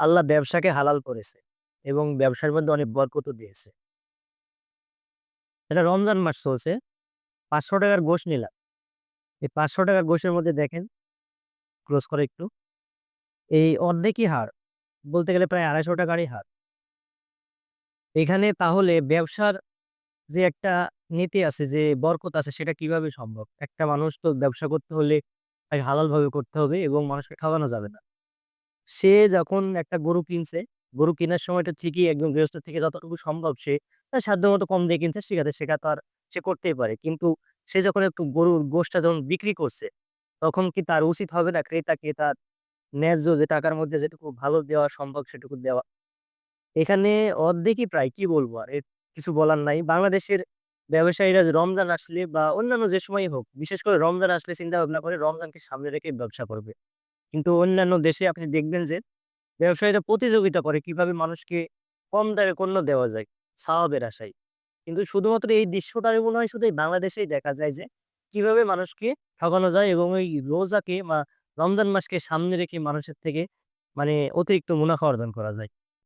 আল্লাহ ব্যবসাকে হালাল করেছে এবং ব্যবসার মধ্যে অনেক বরকতও দিয়েছে। এটা রমজান মাস চলছে। ৳৫০০ গোশ নিলাম। এই ৳৫০০ গোশের মধ্যে দেখেন ক্লোজ করে একটু। এই অর্ধেকই হার। বলতে গেলে প্রায় ৳২৫০ হার। এখানে তাহলে ব্যবসার যে একটা নীতি আছে, যে বরকত আছে সেটা কিভাবে সম্ভব? একটা মানুষ তো ব্যবসা করতে হলে তাকে হালালভাবে করতে হবে এবং মানুষকে খাওয়ানো যাবে না। সে যখন একটা গরু কিনছে, গরু কেনার সময়টা ঠিকই একজন গৃহস্থ থেকে যতটুকু সম্ভব সে তার সাধ্যমতো কম দিয়ে কিনছে, ঠিক আছে, সেটা তো আর সে করতেই পারে। কিন্তু সে যখন একটু গরুর গোশটা যখন বিক্রি করছে, তখন কি তার উচিত হবে না ক্রেতাকে তার ন্যায্য যে টাকার মধ্যে যেটুকু ভালো দেওয়া সম্ভব সেটুকু দেওয়া? এখানে অর্ধেকই প্রায় কি বলবো আর, এর কিছু বলার নাই। বাংলাদেশের ব্যবসায়ীরা যে রমজান আসলে বা অন্যান্য যে সময়ই হোক, বিশেষ করে রমজান আসলে চিন্তা ভাবনা করে রমজানকে সামনে রেখে ব্যবসা করবে। কিন্তু অন্যান্য দেশে আপনি দেখবেন যে ব্যবসায়ীরা প্রতিযোগিতা করে কিভাবে মানুষকে কম দামে পণ্য দেওয়া যায় সাওয়াবের আশায়। কিন্তু শুধুমাত্র এই দৃশ্যটাই মনে হয় শুধু এই বাংলাদেশেই দেখা যায় যে কিভাবে মানুষকে ঠকানো যায় এবং ওই রোজাকে বা রমজান মাসকে সামনে রেখে মানুষের থেকে মানে অতিরিক্ত মুনাফা অর্জন করা যায়।